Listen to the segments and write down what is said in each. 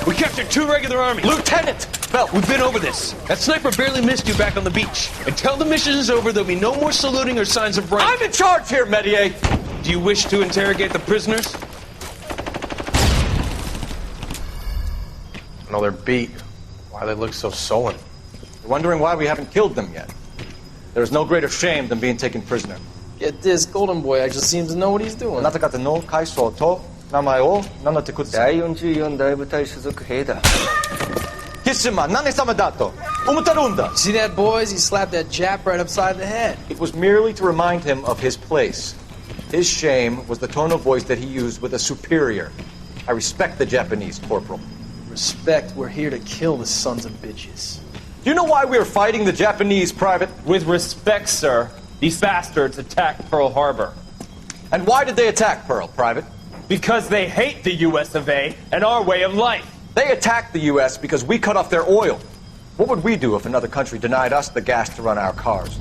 We captured 2 regular armies. Lieutenant! Phelps! We've been over this. That sniper barely missed you back on the beach. Until the mission is over, there'll be no more saluting or signs of rank. I'm in charge here, Medier! Do you wish to interrogate the prisoners? No, they're beat. Why they look so sullen? They're wondering why we haven't killed them yet. There's no greater shame than being taken prisoner. Get this, Golden Boy actually seems to know what he's doing. あなた方の階層と名前を名乗ってください。第44大部隊所属兵だ。キスマ何様だと思ってるんだ。 See that, boys? He slapped that Jap right upside the head. It was merely to remind him of his place. His shame was the tone of voice that he used with a superior. I respect the Japanese, Corporal. Respect, we're here to kill the sons of bitches. Do you know why we are fighting the Japanese, Private? With respect, sir, these bastards attacked Pearl Harbor. And why did they attack Pearl, Private? Because they hate the US of A and our way of life. They attacked the U.S. because we cut off their oil. What would we do if another country denied us the gas to run our cars?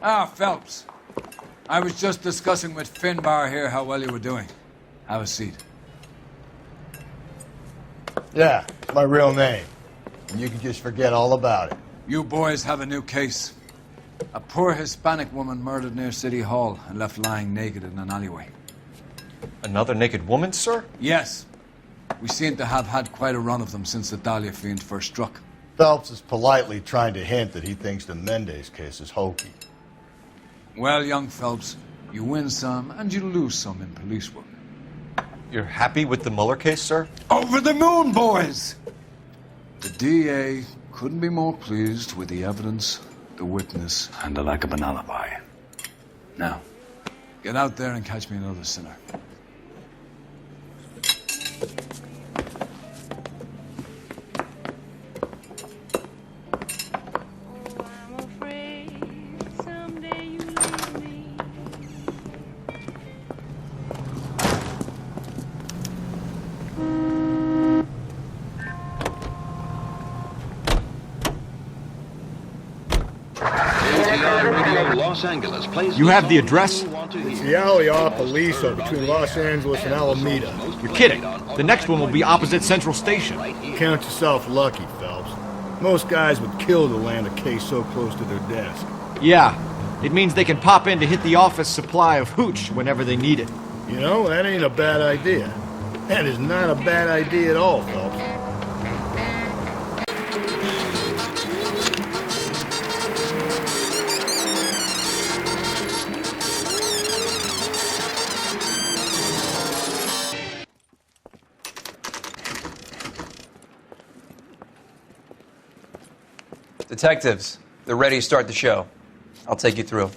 Ah, Phelps. I was just discussing with Finbar here how well you were doing. Have a seat. Yeah, it's my real name. And you can just forget all about it. You boys have a new case. A poor Hispanic woman murdered near City Hall and left lying naked in an alleyway. Another naked woman, sir? Yes. We seem to have had quite a run of them since the Dahlia fiend first struck. Phelps is politely trying to hint that he thinks the Mendez case is hokey. Well, young Phelps, you win some and you lose some in police work. You're happy with the Mueller case, sir? Over the moon, boys! The DA couldn't be more pleased with the evidence, the witness, and the lack of an alibi. Now, get out there and catch me another sinner. You have the address? It's the alley off Aliso between Los Angeles and Alameda. You're kidding. The next one will be opposite Central Station. Count yourself lucky, Phelps. Most guys would kill to land a case so close to their desk. Yeah. It means they can pop in to hit the office supply of hooch whenever they need it. You know, that ain't a bad idea. That is not a bad idea at all, Phelps. Detectives, they're ready to start the show. I'll take you through.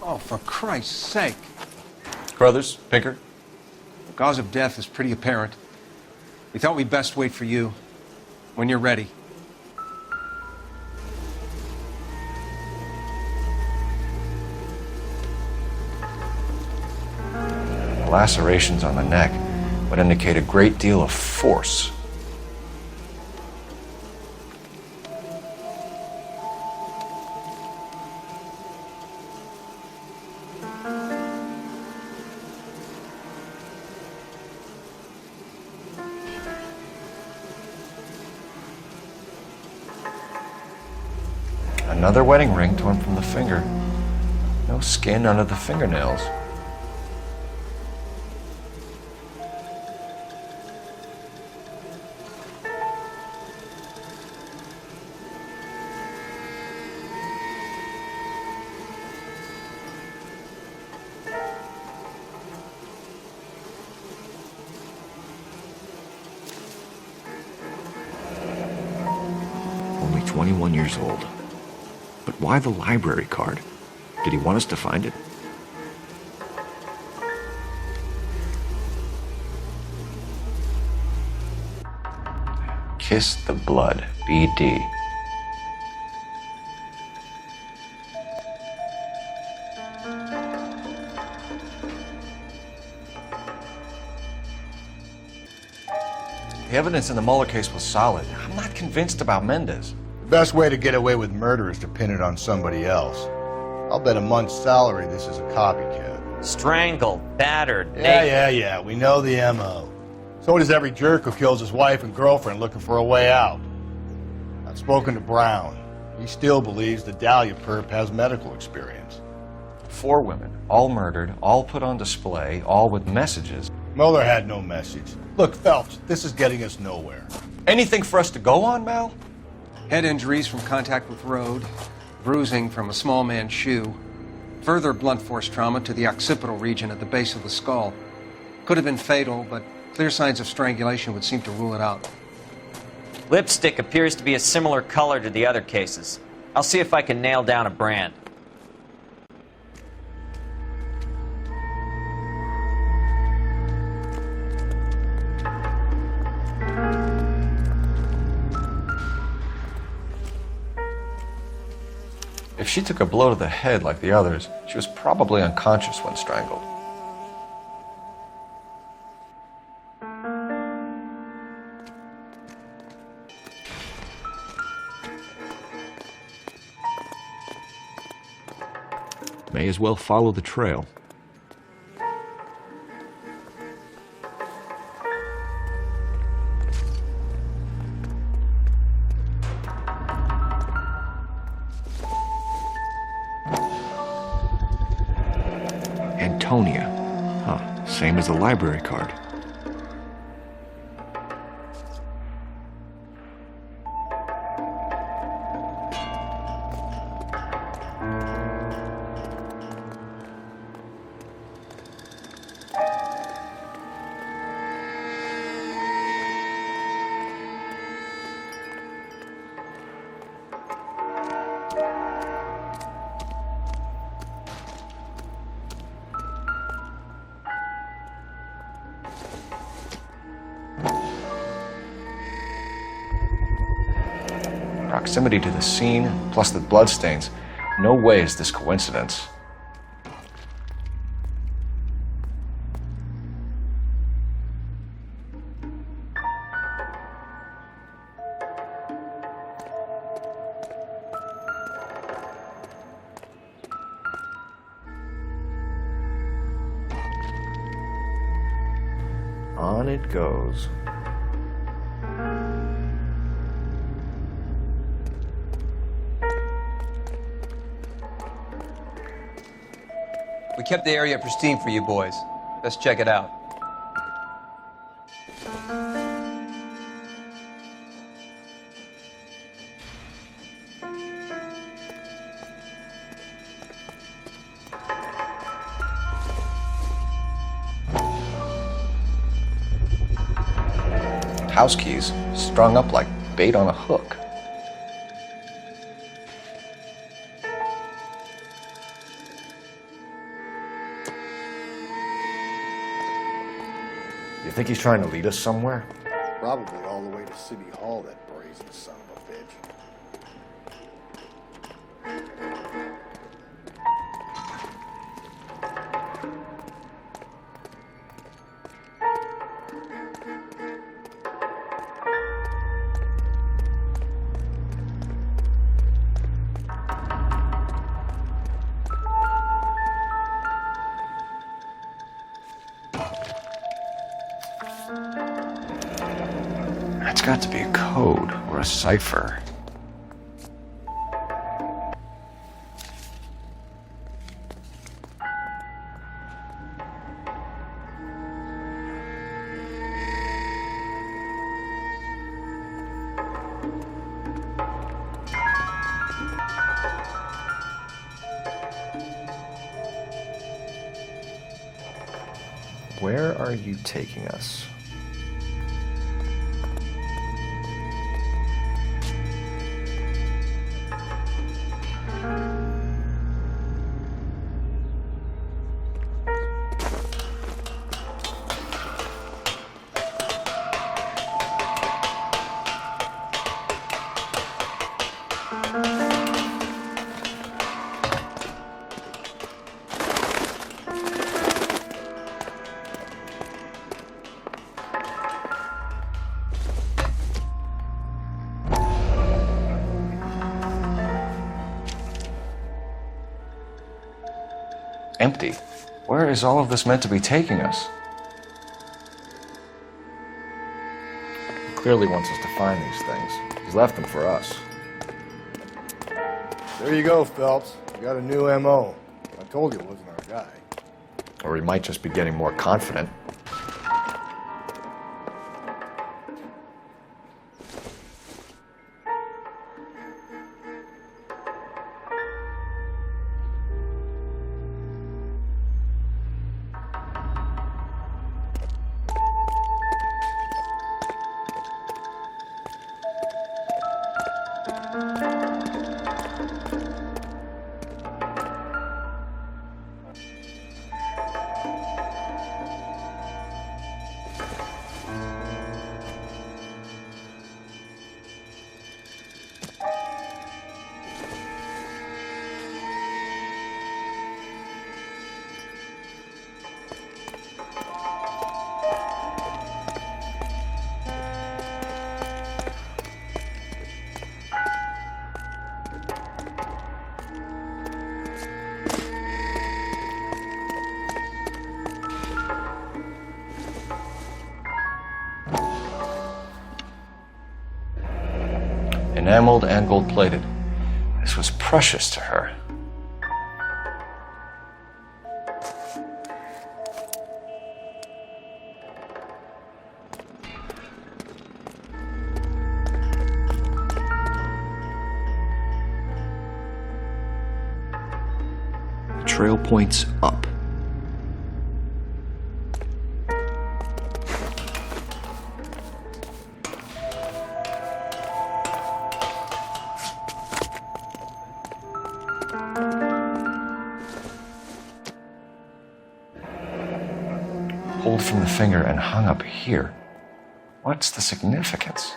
Oh, for Christ's sake. Crothers, Pinker. The cause of death is pretty apparent. We thought we'd best wait for you when you're ready. lacerations on the neck would indicate a great deal of force. Another wedding ring torn from the finger. No skin under the fingernails. Only 21 years old. But why the library card? Did he want us to find it? Kiss the Blood, BD. The evidence in the Mueller case was solid. I'm not convinced about Mendez. The best way to get away with murder is to pin it on somebody else. I'll bet a month's salary this is a copycat. Strangled, battered, Yeah, we know the M.O. So does every jerk who kills his wife and girlfriend looking for a way out. I've spoken to Brown. He still believes the Dahlia perp has medical experience. 4 women, all murdered, all put on display, all with messages. Mueller had no message. Look, Phelps, this is getting us nowhere. Anything for us to go on, Mal? Head injuries from contact with road, bruising from a small man's shoe, further blunt force trauma to the occipital region at the base of the skull. Could have been fatal, but clear signs of strangulation would seem to rule it out. Lipstick appears to be a similar color to the other cases. I'll see if I can nail down a brand. If she took a blow to the head like the others, she was probably unconscious when strangled. May as well follow the trail. Antonia. Huh, same as the library card. Proximity to the scene, plus the bloodstains. No way is this coincidence. On it goes. We kept the area pristine for you boys. Let's check it out. House keys strung up like bait on a hook. You think he's trying to lead us somewhere? Probably all the way to City Hall, that brazen son of a bitch. It's got to be a code or a cipher. Where are you taking us? Empty. Where is all of this meant to be taking us? He clearly wants us to find these things. He's left them for us. There you go, Phelps. You got a new M.O. I told you it wasn't our guy. Or he might just be getting more confident. Enameled and gold-plated. This was precious to her. The trail points up. Pulled from the finger and hung up here. What's the significance?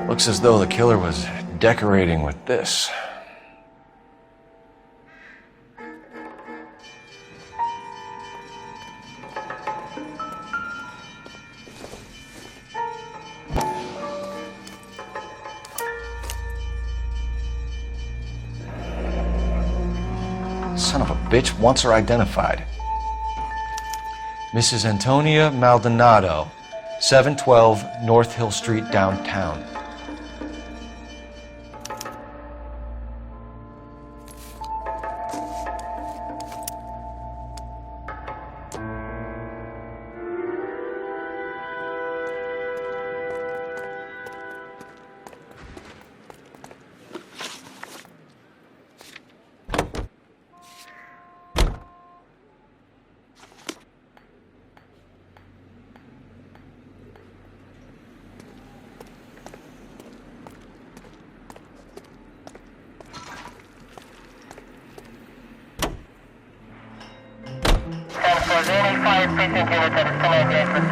Looks as though the killer was decorating with this. Son of a bitch wants her identified. Mrs. Antonia Maldonado, 712 North Hill Street, downtown.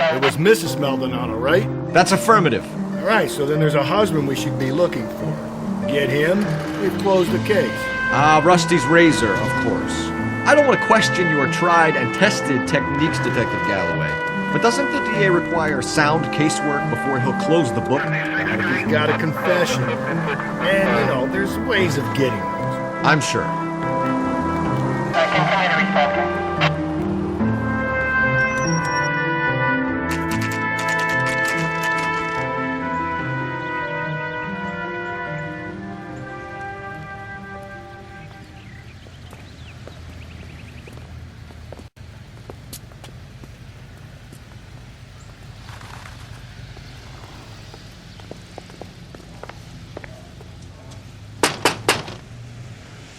It was Mrs. Maldonado, right? That's affirmative. All right, so then there's a husband we should be looking for. Get him, we've closed the case. Rusty's razor, of course. I don't want to question your tried and tested techniques, Detective Galloway. But doesn't the DA require sound casework before he'll close the book? And if he's got a confession. And, you know, there's ways of getting those. I'm sure.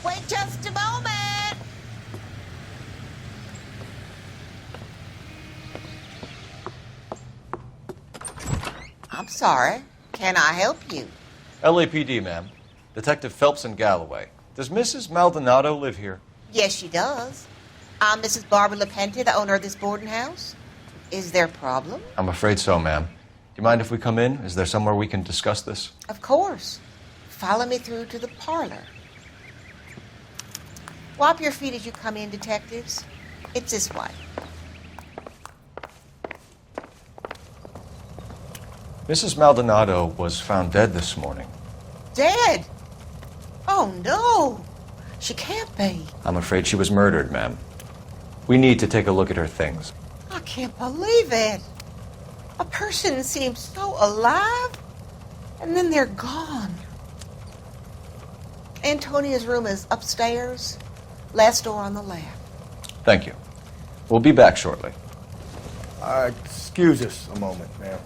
Wait just a moment. I'm sorry. Can I help you? LAPD, ma'am. Detective Phelps and Galloway. Does Mrs. Maldonado live here? Yes, she does. I'm Mrs. Barbara LaPente, the owner of this boarding house. Is there a problem? I'm afraid so, ma'am. Do you mind if we come in? Is there somewhere we can discuss this? Of course. Follow me through to the parlor. Wipe your feet as you come in, detectives. It's this way. Mrs. Maldonado was found dead this morning. Dead? Oh, no. She can't be. I'm afraid she was murdered, ma'am. We need to take a look at her things. I can't believe it. A person seems so alive, and then they're gone. Antonia's room is upstairs, last door on the left. Thank you. We'll be back shortly. Excuse us a moment, ma'am.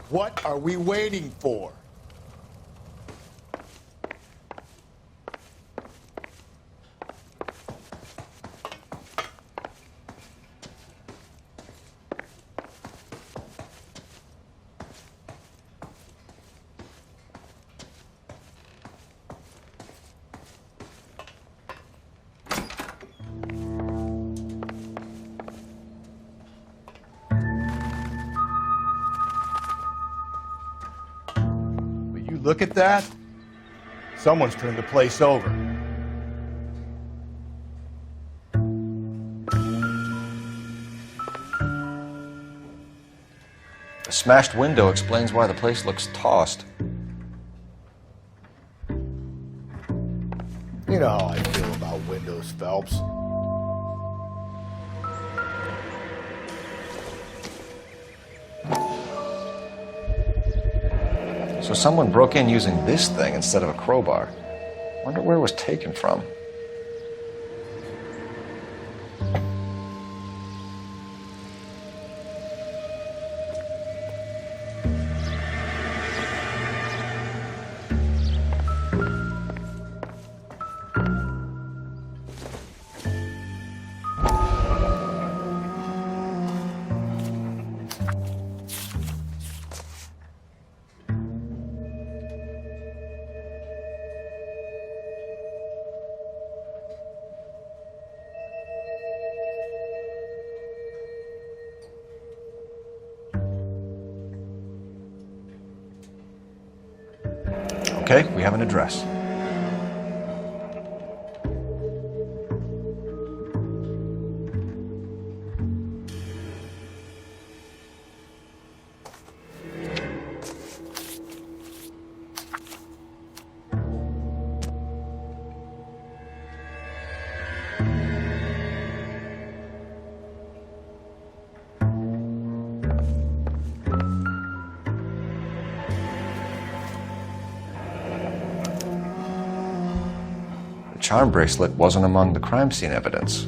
What are we waiting for? Look at that. Someone's turned the place over. The smashed window explains why the place looks tossed. You know how I feel about windows, Phelps. So someone broke in using this thing instead of a crowbar. Wonder where it was taken from. Okay, we have an address. The charm bracelet wasn't among the crime scene evidence.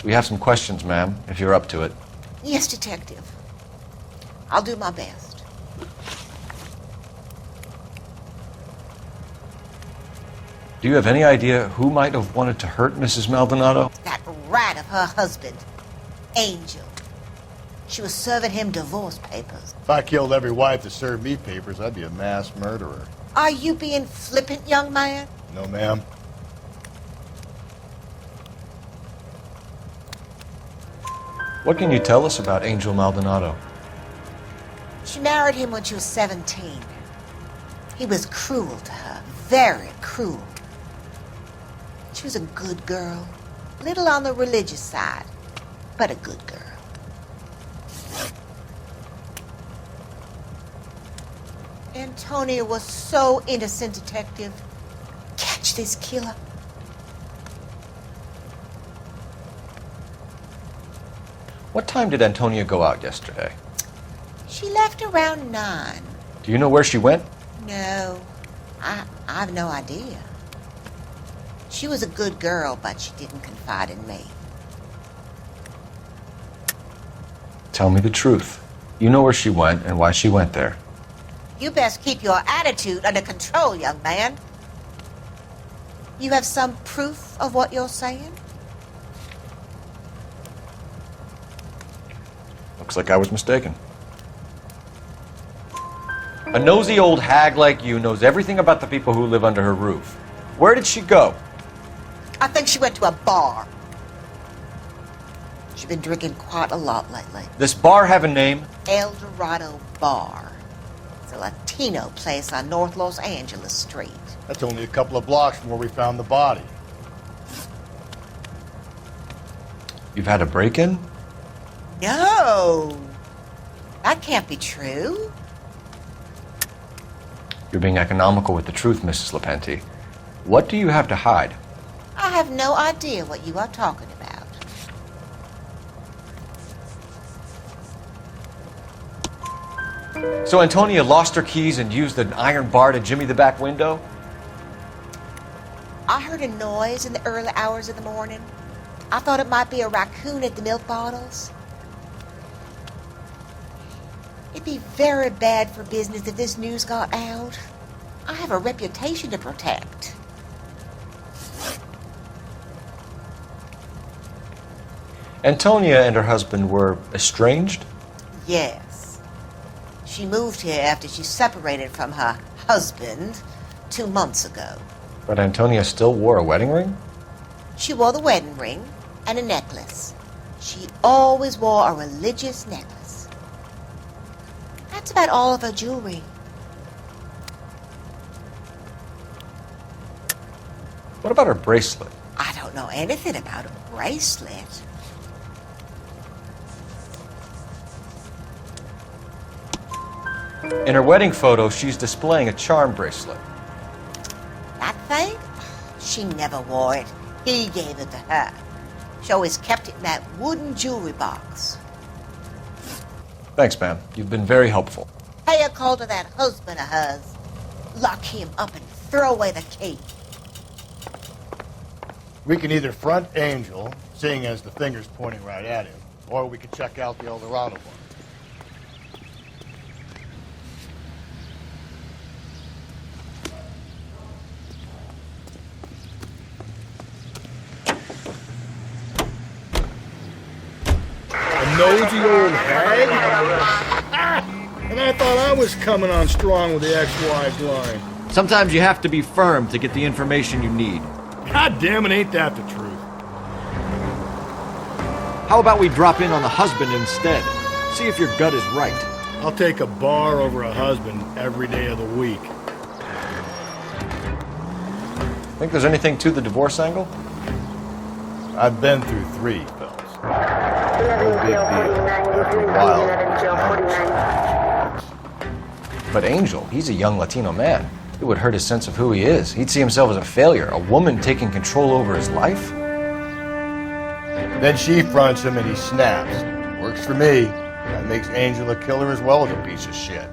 We have some questions, ma'am, if you're up to it. Yes, detective. I'll do my best. Do you have any idea who might have wanted to hurt Mrs. Maldonado? That rat of her husband. Angel. She was serving him divorce papers. If I killed every wife that served me papers, I'd be a mass murderer. Are you being flippant, young man? No, ma'am. What can you tell us about Angel Maldonado? She married him when she was 17. He was cruel to her, very cruel. She was a good girl, little on the religious side, but a good girl. Antonia was so innocent, detective. Catch this killer. What time did Antonia go out yesterday? She left around 9. Do you know where she went? No, I have no idea. She was a good girl, but she didn't confide in me. Tell me the truth. You know where she went and why she went there. You best keep your attitude under control, young man. You have some proof of what you're saying? Looks like I was mistaken. A nosy old hag like you knows everything about the people who live under her roof. Where did she go? I think she went to a bar. She's been drinking quite a lot lately. This bar have a name? Dorado Bar. It's a Latino place on North Los Angeles Street. That's only a couple of blocks from where we found the body. You've had a break-in? No, that can't be true. You're being economical with the truth, Mrs. Lepenti. What do you have to hide? I have no idea what you are talking about. So Antonia lost her keys and used an iron bar to jimmy the back window? I heard a noise in the early hours of the morning. I thought it might be a raccoon at the milk bottles. It'd be very bad for business if this news got out. I have a reputation to protect. Antonia and her husband were estranged? Yes. She moved here after she separated from her husband 2 months ago. But Antonia still wore a wedding ring? She wore the wedding ring and a necklace. She always wore a religious necklace. That's about all of her jewelry. What about her bracelet? I don't know anything about a bracelet. In her wedding photo, she's displaying a charm bracelet. That thing? She never wore it. He gave it to her. She always kept it in that wooden jewelry box. Thanks, ma'am. You've been very helpful. Pay a call to that husband of hers. Lock him up and throw away the key. We can either front Angel, seeing as the finger's pointing right at him, or we could check out the Dorado Bar. Nosy old hag? And I thought I was coming on strong with the ex-wife line. Sometimes you have to be firm to get the information you need. God damn it, ain't that the truth? How about we drop in on the husband instead? See if your gut is right. I'll take a bar over a husband every day of the week. Think there's anything to the divorce angle? I've been through 3, fellas. No big deal. After a while, But Angel, he's a young Latino man. It would hurt his sense of who he is. He'd see himself as a failure, a woman taking control over his life. Then she fronts him and he snaps. Works for me. That makes Angel a killer as well as a piece of shit.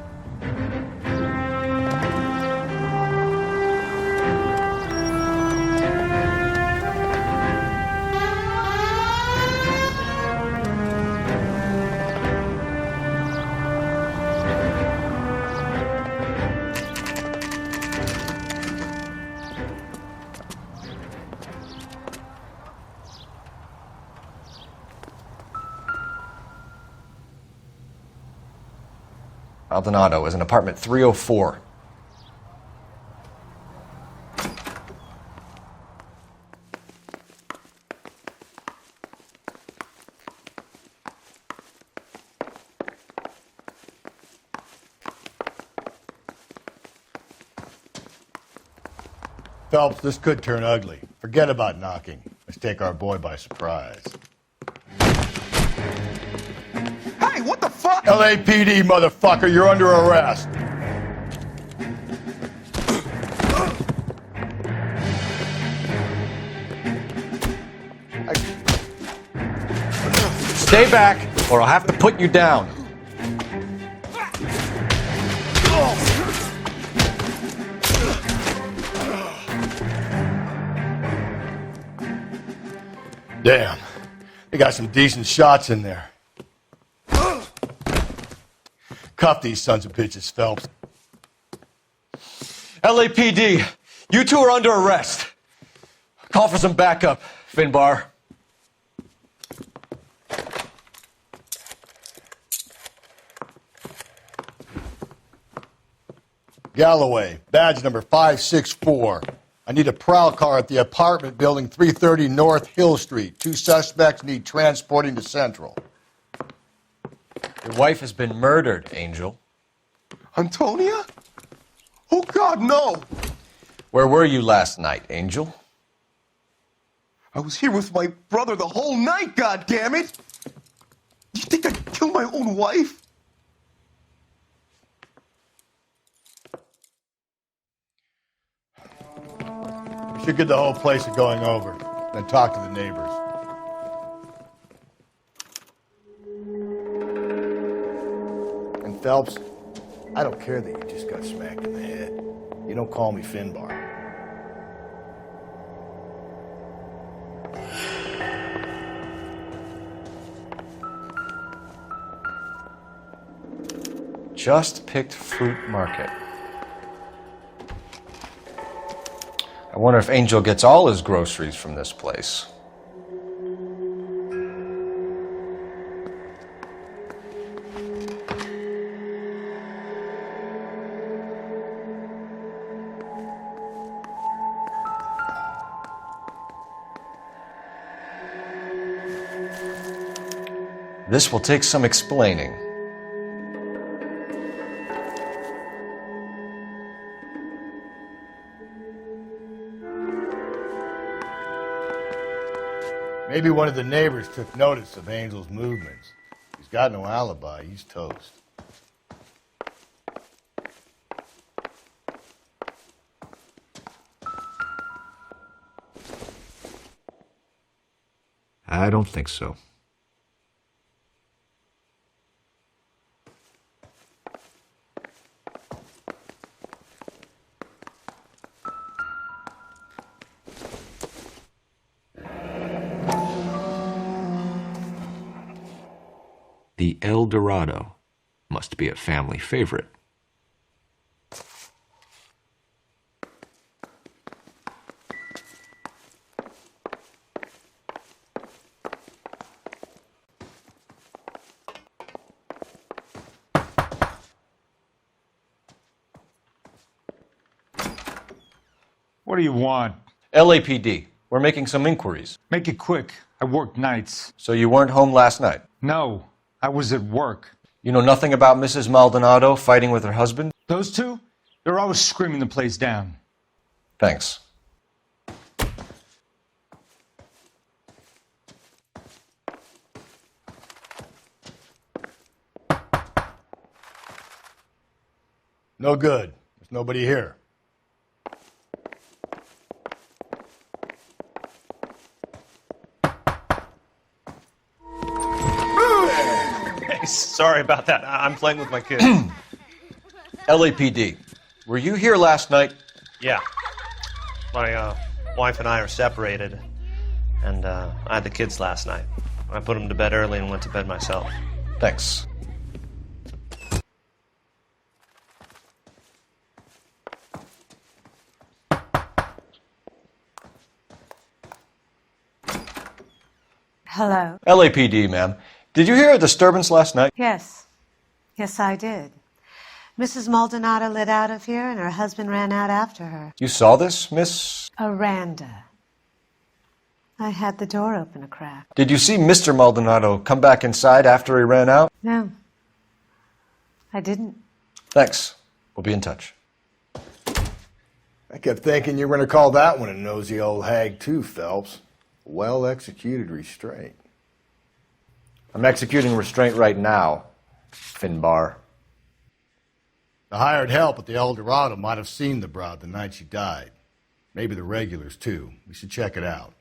Maldonado is in apartment 304. Phelps, this could turn ugly. Forget about knocking. Let's take our boy by surprise. Hey, what the fuck? LAPD, motherfucker, you're under arrest. Stay back, or I'll have to put you down. Damn. They got some decent shots in there. Cuff these sons of bitches, Phelps. LAPD, you two are under arrest. Call for some backup, Finbar. Galloway, badge number 564. I need a prowl car at the apartment building 330 North Hill Street. 2 suspects need transporting to Central. Your wife has been murdered, Angel. Antonia? Oh, God, no! Where were you last night, Angel? I was here with my brother the whole night, goddammit! You think I'd kill my own wife? We should get the whole place going over, then talk to the neighbors. And Phelps, I don't care that you just got smacked in the head. You don't call me Finbar. Just picked fruit market. I wonder if Angel gets all his groceries from this place. This will take some explaining. Maybe one of the neighbors took notice of Angel's movements. He's got no alibi. He's toast. I don't think so. The El Dorado must be a family favorite. What do you want? LAPD. We're making some inquiries. Make it quick. I work nights. So you weren't home last night? No, I was at work. You know nothing about Mrs. Maldonado fighting with her husband? Those two? They're always screaming the place down. Thanks. No good. There's nobody here. Sorry about that. I'm playing with my kids. LAPD. Were you here last night? Yeah. My wife and I are separated, and I had the kids last night. I put them to bed early and went to bed myself. Thanks. Hello. LAPD, ma'am. Did you hear a disturbance last night? Yes. Yes, I did. Mrs. Maldonado lit out of here, and her husband ran out after her. You saw this, Miss? Aranda. I had the door open a crack. Did you see Mr. Maldonado come back inside after he ran out? No, I didn't. Thanks. We'll be in touch. I kept thinking you were going to call that one a nosy old hag too, Phelps. Well-executed restraint. I'm executing restraint right now, Finbar. The hired help at the El Dorado might have seen the broad the night she died. Maybe the regulars, too. We should check it out.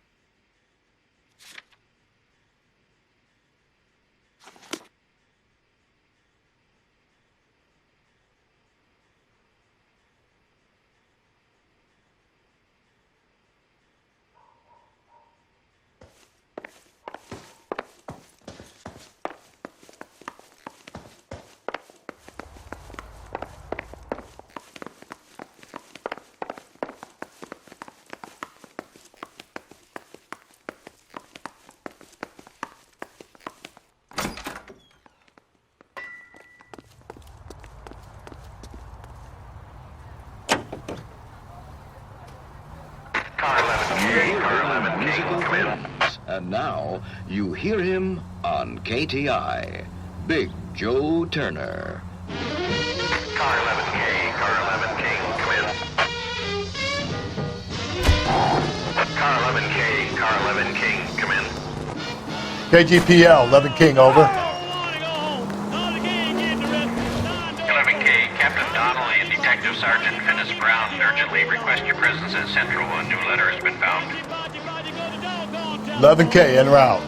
And now you hear him on KTI, Big Joe Turner. Car 11K, Car 11 King, come in. Car 11K, Car 11 King, come in. KGPL, 11 King, over. 11K, Captain Donnelly and Detective Sergeant Finis Brown urgently request your presence at Central. A new letter has been found. 11K, en route.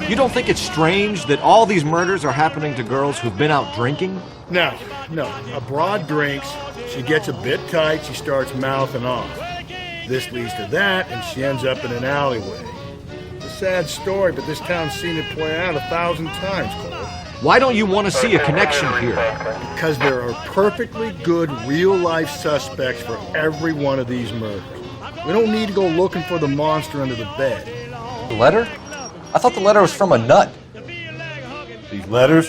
You don't think it's strange that all these murders are happening to girls who've been out drinking? No. A broad drinks, she gets a bit tight, she starts mouthing off. This leads to that, and she ends up in an alleyway. It's a sad story, but this town's seen it play out 1,000 times, Cole. Why don't you want to see a connection here? Because there are perfectly good real-life suspects for every one of these murders. We don't need to go looking for the monster under the bed. The letter? I thought the letter was from a nut. These letters?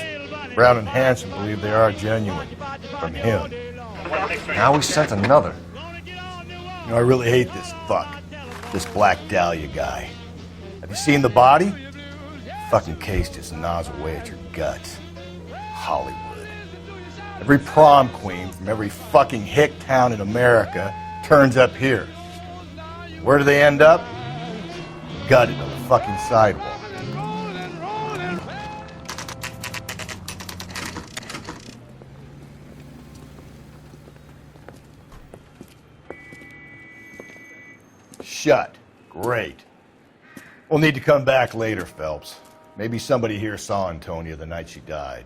Brown and Hanson believe they are genuine. From him. Now we sent another. You know, I really hate this fuck. This Black Dahlia guy. Have you seen the body? Fucking case just gnaws away at your guts. Hollywood. Every prom queen from every fucking hick town in America turns up here. Where do they end up? Gutted on the fucking sidewalk. Shut. Great. We'll need to come back later, Phelps. Maybe somebody here saw Antonia the night she died.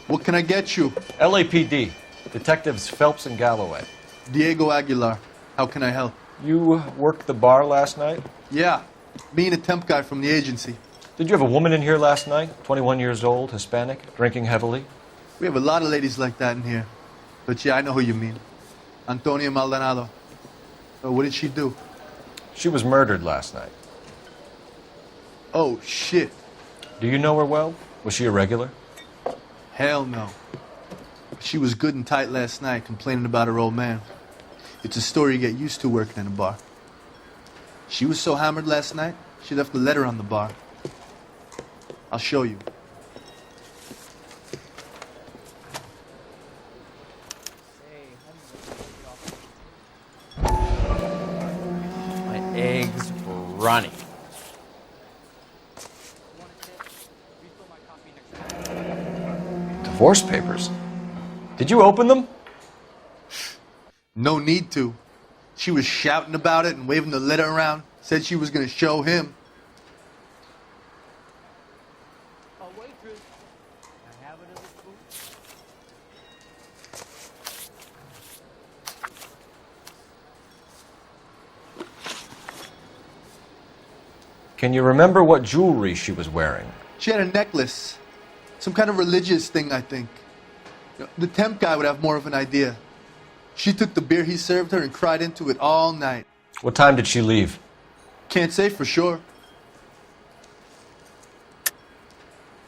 What can I get you? LAPD. Detectives Phelps and Galloway. Diego Aguilar. How can I help? You worked the bar last night? Yeah. Me and a temp guy from the agency. Did you have a woman in here last night? 21 years old, Hispanic, drinking heavily? We have a lot of ladies like that in here. But yeah, I know who you mean. Antonia Maldonado. So what did she do? She was murdered last night. Oh, shit. Do you know her well? Was she a regular? Hell no. She was good and tight last night, complaining about her old man. It's a story you get used to working in a bar. She was so hammered last night, she left a letter on the bar. I'll show you. My eggs running. Divorce papers? Did you open them? No need to. She was shouting about it and waving the letter around. Said she was going to show him. Can you remember what jewelry she was wearing? She had a necklace. Some kind of religious thing, I think. The temp guy would have more of an idea. She took the beer he served her and cried into it all night. What time did she leave? Can't say for sure.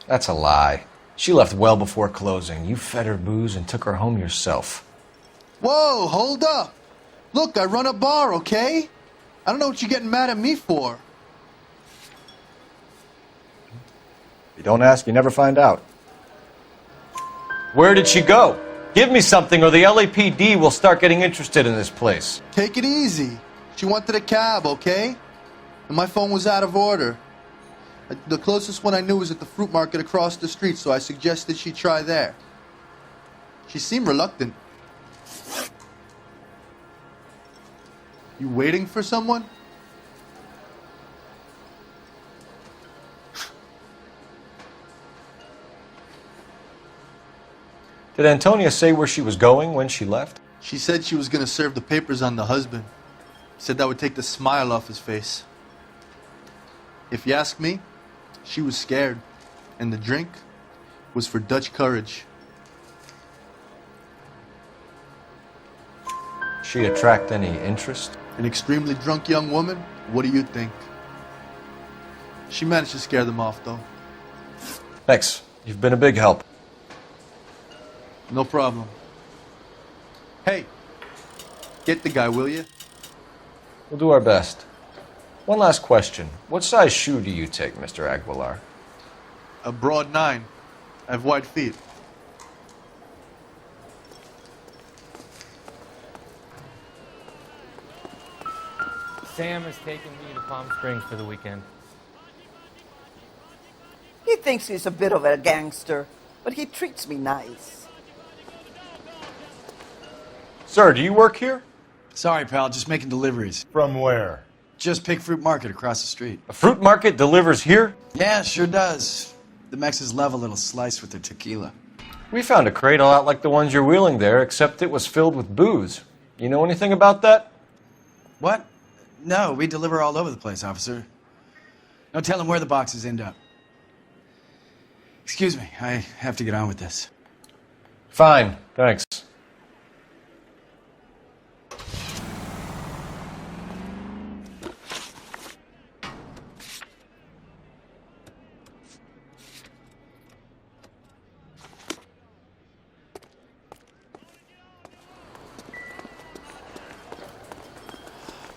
That's a lie. She left well before closing. You fed her booze and took her home yourself. Whoa, hold up. Look, I run a bar, okay? I don't know what you're getting mad at me for. You don't ask, you never find out. Where did she go? Give me something or the LAPD will start getting interested in this place. Take it easy. She wanted a cab, okay? And my phone was out of order. The closest one I knew was at the fruit market across the street, so I suggested she try there. She seemed reluctant. You waiting for someone? Did Antonia say where she was going when she left? She said she was going to serve the papers on the husband. Said that would take the smile off his face. If you ask me, she was scared. And the drink was for Dutch courage. She attract any interest? An extremely drunk young woman? What do you think? She managed to scare them off, though. Thanks. You've been a big help. No problem. Hey, get the guy, will you? We'll do our best. One last question. What size shoe do you take, Mr. Aguilar? A broad 9. I have wide feet. Sam is taking me to Palm Springs for the weekend. He thinks he's a bit of a gangster, but he treats me nice. Sir, do you work here? Sorry, pal, just making deliveries. From where? Just Pig Fruit Market across the street. A fruit market delivers here? Yeah, sure does. The Mexes love a little slice with their tequila. We found a crate a lot like the ones you're wheeling there, except it was filled with booze. You know anything about that? What? No, we deliver all over the place, officer. No telling where the boxes end up. Excuse me, I have to get on with this. Fine, thanks.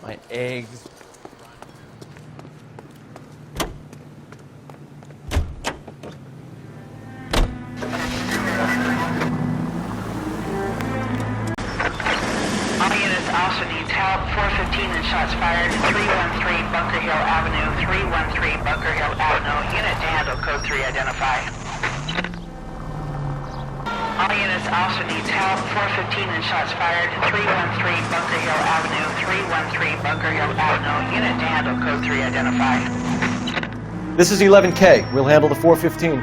My eggs. All units also needs help. 415 and shots fired. 313 Bunker Hill Avenue. 313 Bunker Hill Avenue. Unit to handle code 3 identify. All units also needs help. 415 and shots fired. 313 Bunker Hill Avenue. 313 Bunker Hill Avenue. Unit to handle code 3 identify. This is 11K. We'll handle the 415.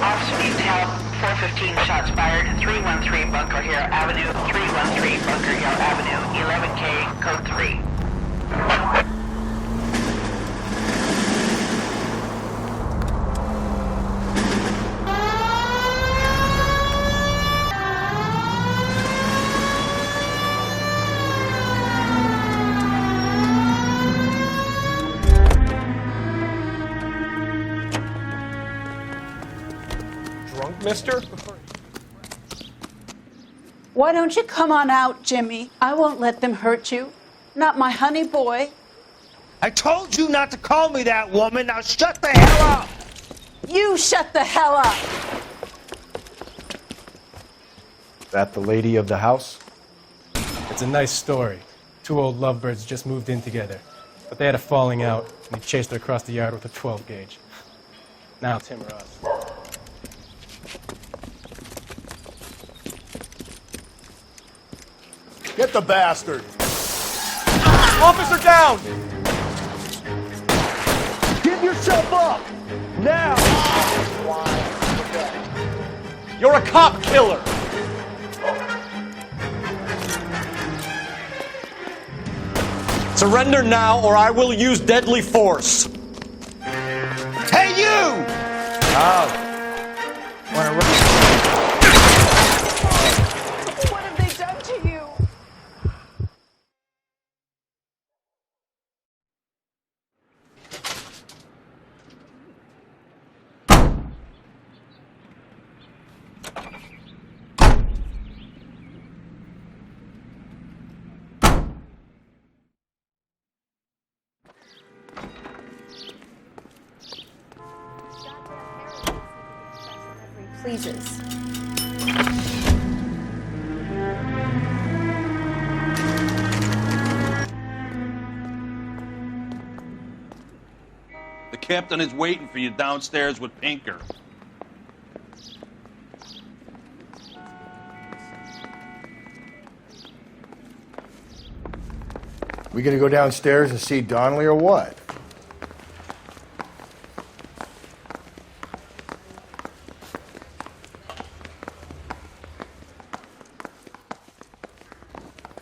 Officer needs help. 415 shots fired. 313 Bunker Hill Avenue. 313 Bunker Hill Avenue. 11K code 3. Mister? Why don't you come on out, Jimmy? I won't let them hurt you. Not my honey boy. I told you not to call me that, woman. Now shut the hell up! You shut the hell up! That the lady of the house? It's a nice story. Two old lovebirds just moved in together. But they had a falling out, and he chased her across the yard with a 12 gauge. Now it's him or us. Get the bastard! Officer down! Give yourself up! Now! You're a cop killer! Surrender now, or I will use deadly force. Hey, you! What have they done to you? Pleases. The captain is waiting for you downstairs with Pinker. We gonna go downstairs and see Donnelly or what?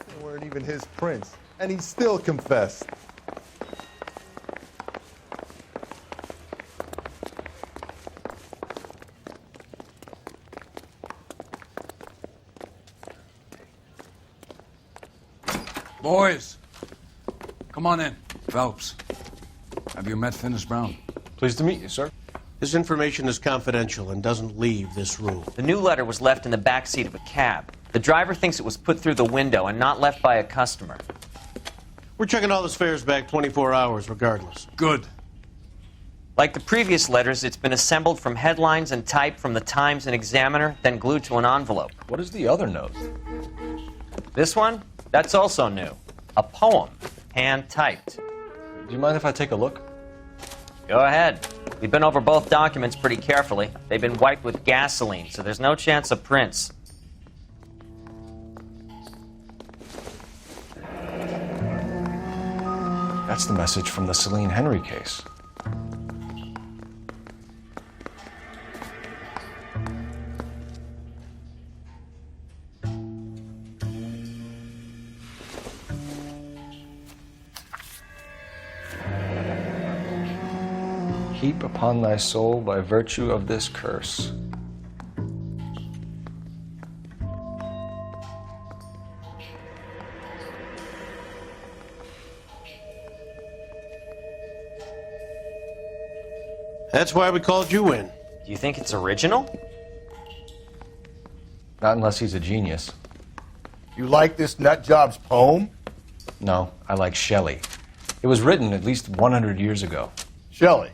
They weren't even his prints, and he still confessed. Boys, come on in. Phelps, have you met Finis Brown? Pleased to meet you, sir. This information is confidential and doesn't leave this room. The new letter was left in the back seat of a cab. The driver thinks it was put through the window and not left by a customer. We're checking all this fares back 24 hours regardless. Good. Like the previous letters, it's been assembled from headlines and type from the Times and Examiner, then glued to an envelope. What is the other note? This one? That's also new. A poem, hand-typed. Do you mind if I take a look? Go ahead. We've been over both documents pretty carefully. They've been wiped with gasoline, so there's no chance of prints. That's the message from the Celine Henry case. Heap upon thy soul by virtue of this curse. That's why we called you in. Do you think it's original? Not unless he's a genius. You like this nutjob's poem? No, I like Shelley. It was written at least 100 years ago. Shelley?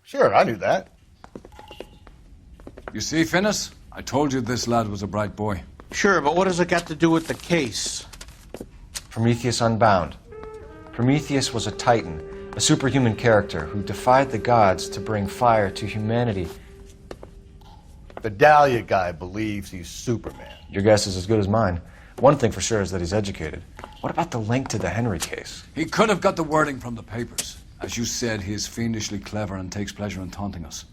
Sure, I knew that. You see, Finis? I told you this lad was a bright boy. Sure, but what has it got to do with the case? Prometheus Unbound. Prometheus was a titan, a superhuman character who defied the gods to bring fire to humanity. The Dahlia guy believes he's Superman. Your guess is as good as mine. One thing for sure is that he's educated. What about the link to the Henry case? He could have got the wording from the papers. As you said, he is fiendishly clever and takes pleasure in taunting us.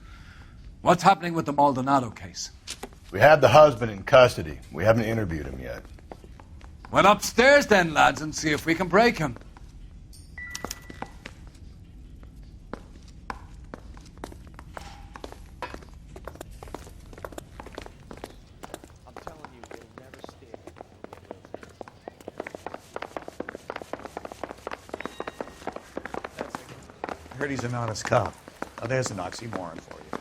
What's happening with the Maldonado case? We have the husband in custody. We haven't interviewed him yet. Well, upstairs then, lads, and see if we can break him. I heard he's an honest cop. Now there's an oxymoron for you.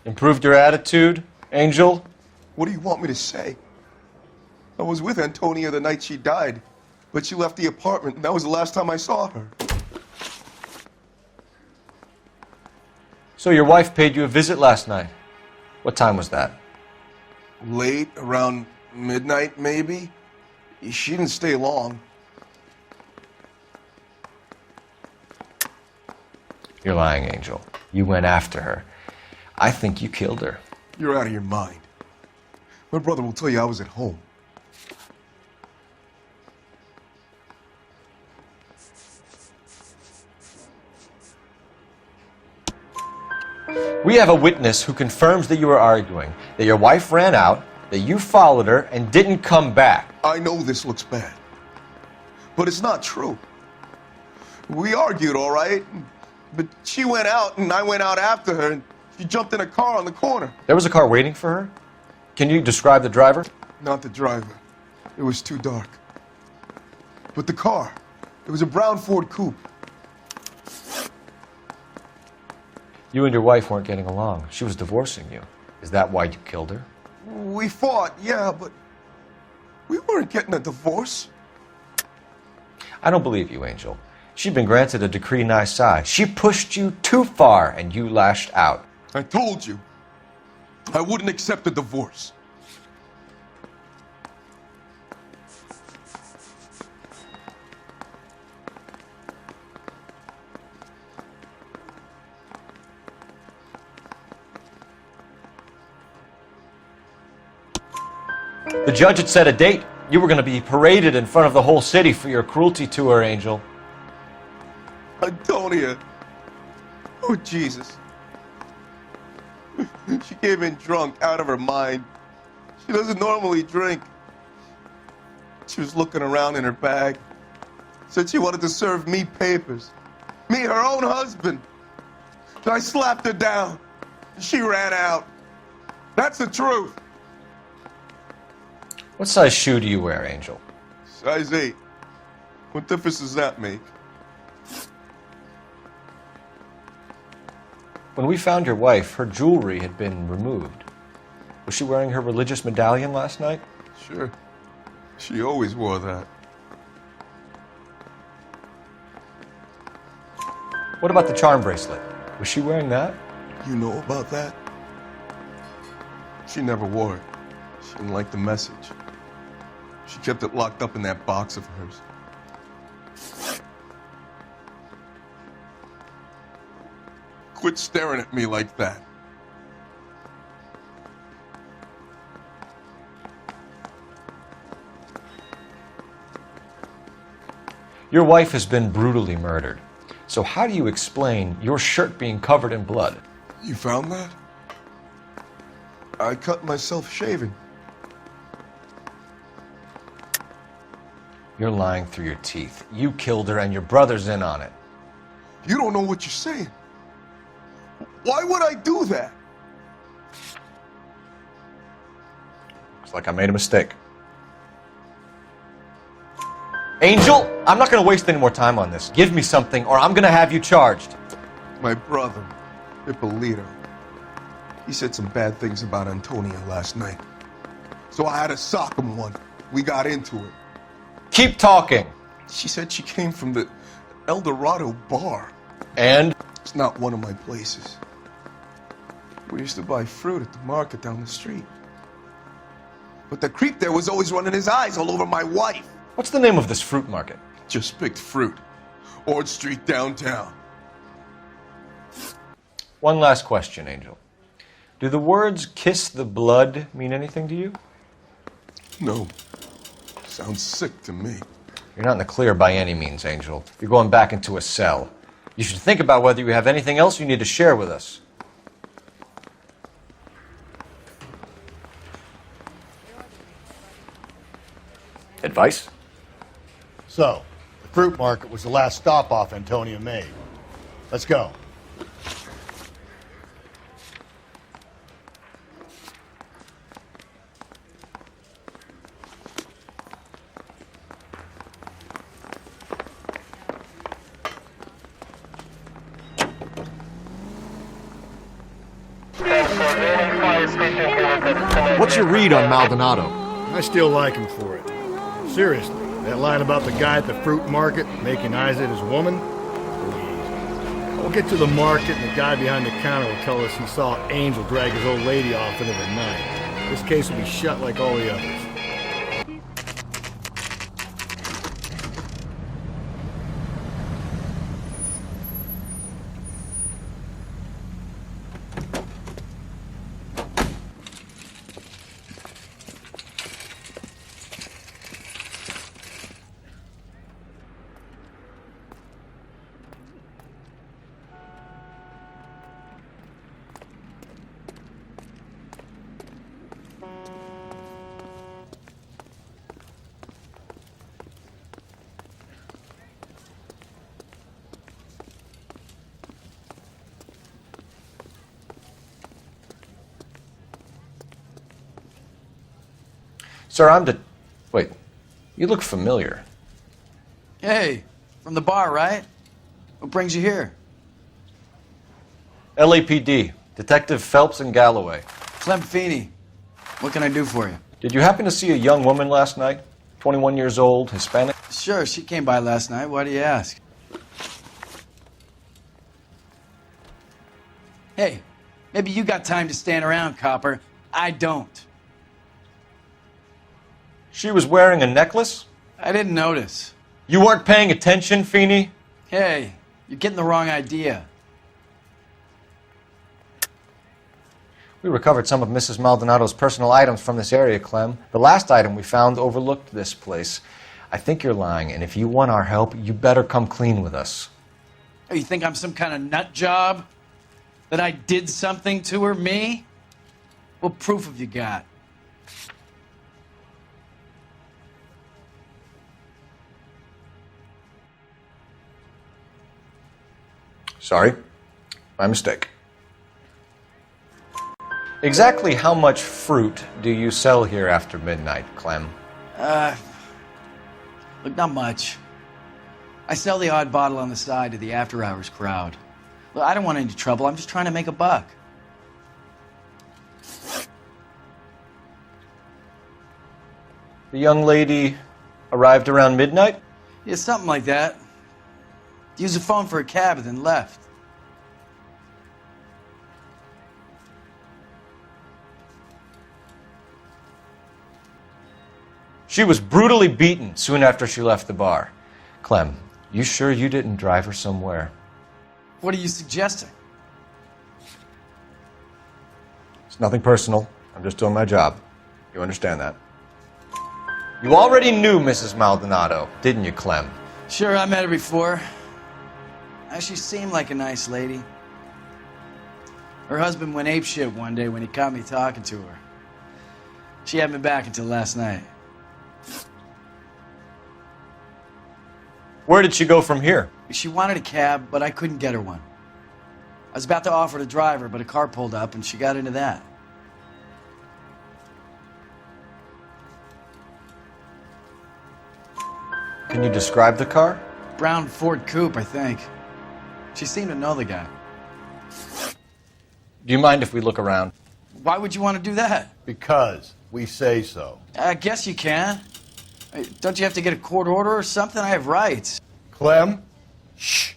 Improved your attitude, Angel? What do you want me to say? I was with Antonia the night she died, but she left the apartment, and that was the last time I saw her. So your wife paid you a visit last night. What time was that? Late, around midnight, maybe? She didn't stay long. You're lying, Angel. You went after her. I think you killed her. You're out of your mind. My brother will tell you I was at home. We have a witness who confirms that you were arguing, that your wife ran out, that you followed her, and didn't come back. I know this looks bad, but it's not true. We argued, all right, but she went out and I went out after her, and she jumped in a car on the corner. There was a car waiting for her? Can you describe the driver? Not the driver. It was too dark. But the car, it was a brown Ford coupe. You and your wife weren't getting along. She was divorcing you. Is that why you killed her? We fought, yeah, but we weren't getting a divorce. I don't believe you, Angel. She'd been granted a decree nisi. She pushed you too far, and you lashed out. I told you, I wouldn't accept a divorce. The judge had set a date. You were going to be paraded in front of the whole city for your cruelty to her, Angel. Antonia. Oh, Jesus. She came in drunk, out of her mind. She doesn't normally drink. She was looking around in her bag. Said she wanted to serve me papers. Me, her own husband. So I slapped her down. She ran out. That's the truth. What size shoe do you wear, Angel? Size 8. What difference does that make? When we found your wife, her jewelry had been removed. Was she wearing her religious medallion last night? Sure. She always wore that. What about the charm bracelet? Was she wearing that? You know about that? She never wore it. She didn't like the message. She kept it locked up in that box of hers. Quit staring at me like that. Your wife has been brutally murdered. So how do you explain your shirt being covered in blood? You found that? I cut myself shaving. You're lying through your teeth. You killed her and your brother's in on it. You don't know what you're saying. Why would I do that? Looks like I made a mistake. Angel, I'm not going to waste any more time on this. Give me something or I'm going to have you charged. My brother, Ippolito, he said some bad things about Antonia last night. So I had to sock him one. We got into it. Keep talking. She said she came from the Dorado Bar. And? It's not one of my places. We used to buy fruit at the market down the street. But the creep there was always running his eyes all over my wife. What's the name of this fruit market? Just picked fruit. Ord Street downtown. One last question, Angel. Do the words kiss the blood mean anything to you? No. Sounds sick to me. You're not in the clear by any means, Angel. You're going back into a cell. You should think about whether you have anything else you need to share with us. Advice? So, the fruit market was the last stop off Antonia made. Let's go. What's your read on Maldonado? I still like him for it. Seriously, that line about the guy at the fruit market making eyes at his woman? Please. We'll get to the market and the guy behind the counter will tell us he saw Angel drag his old lady off into the night. This case will be shut like all the others. Sir, Wait, you look familiar. Hey, from the bar, right? What brings you here? LAPD, Detective Phelps and Galloway. Clem Feeney. What can I do for you? Did you happen to see a young woman last night? 21 years old, Hispanic? Sure, she came by last night. Why do you ask? Hey, maybe you got time to stand around, copper. I don't. She was wearing a necklace? I didn't notice. You weren't paying attention, Feeney? Hey, you're getting the wrong idea. We recovered some of Mrs. Maldonado's personal items from this area, Clem. The last item we found overlooked this place. I think you're lying, and if you want our help, you better come clean with us. Oh, you think I'm some kind of nut job? That I did something to her, me? What proof have you got? Sorry, my mistake. Exactly how much fruit do you sell here after midnight, Clem? Look, not much. I sell the odd bottle on the side to the after-hours crowd. Look, I don't want any trouble. I'm just trying to make a buck. The young lady arrived around midnight? Yeah, something like that. Used the phone for a cab and then left. She was brutally beaten soon after she left the bar. Clem, you sure you didn't drive her somewhere? What are you suggesting? It's nothing personal. I'm just doing my job. You understand that? You already knew Mrs. Maldonado, didn't you, Clem? Sure, I met her before. She seemed like a nice lady. Her husband went apeshit one day when he caught me talking to her. She had me back until last night. Where did she go from here? She wanted a cab, but I couldn't get her one. I was about to offer to drive her, but a car pulled up and she got into that. Can you describe the car? Brown Ford Coupe, I think. She seemed to know the guy. Do you mind if we look around? Why would you want to do that? Because we say so. I guess you can. Don't you have to get a court order or something? I have rights. Clem? Shh.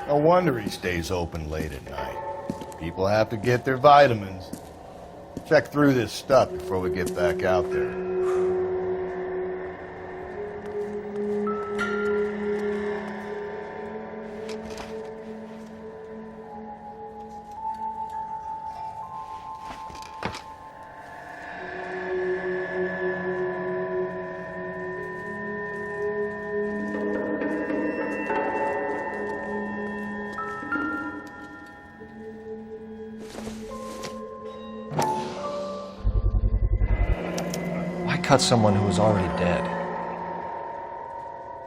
No wonder he stays open late at night. People have to get their vitamins. Check through this stuff before we get back out there. Cut someone who was already dead.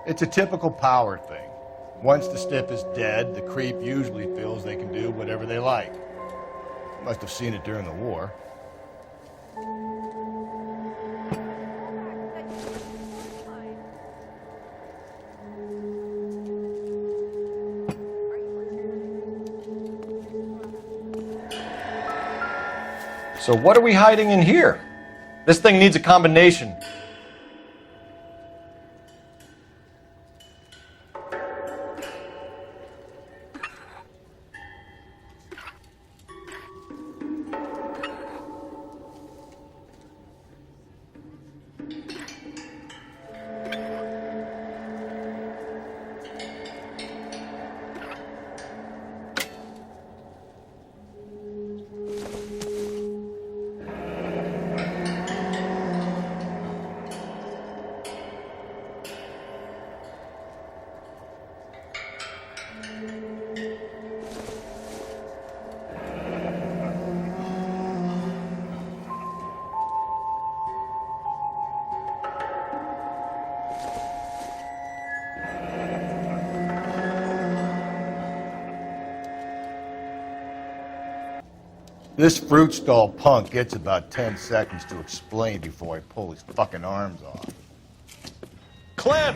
It's a typical power thing. Once the stiff is dead, the creep usually feels they can do whatever they like. Must have seen it during the war. So what are we hiding in here? This thing needs a combination. This fruit stall punk gets about 10 seconds to explain before I pull his fucking arms off. Clem!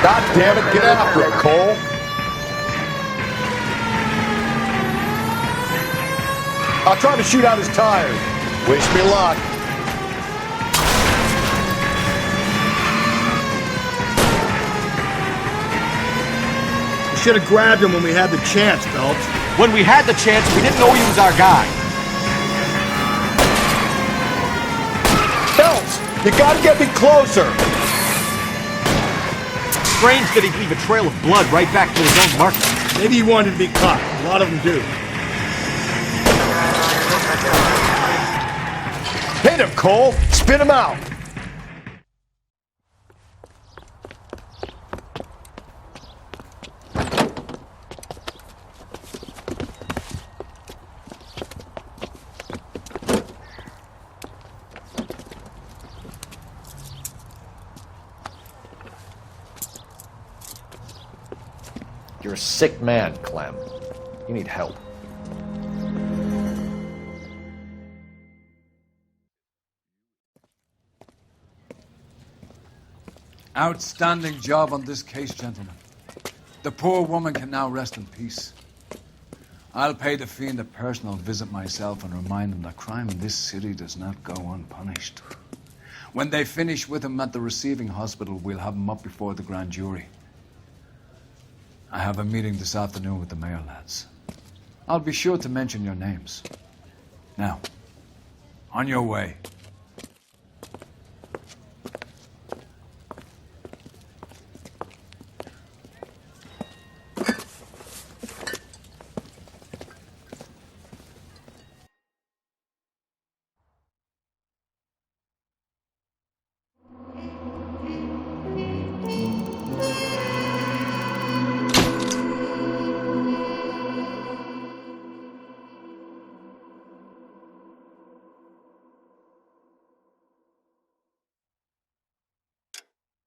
God damn it, get after it, Cole! I'll try to shoot out his tires. Wish me luck. We should have grabbed him when we had the chance, Phelps. When we had the chance, we didn't know he was our guy. Phelps, you gotta get me closer. Strange that he'd leave a trail of blood right back to his own market. Maybe he wanted to be caught. A lot of them do. Hit him, Cole. Spin him out. You're a sick man, Clem. You need help. Outstanding job on this case, gentlemen. The poor woman can now rest in peace. I'll pay the fiend a personal visit myself and remind him that crime in this city does not go unpunished. When they finish with him at the receiving hospital, we'll have him up before the grand jury. I have a meeting this afternoon with the mayor, lads. I'll be sure to mention your names. Now, on your way.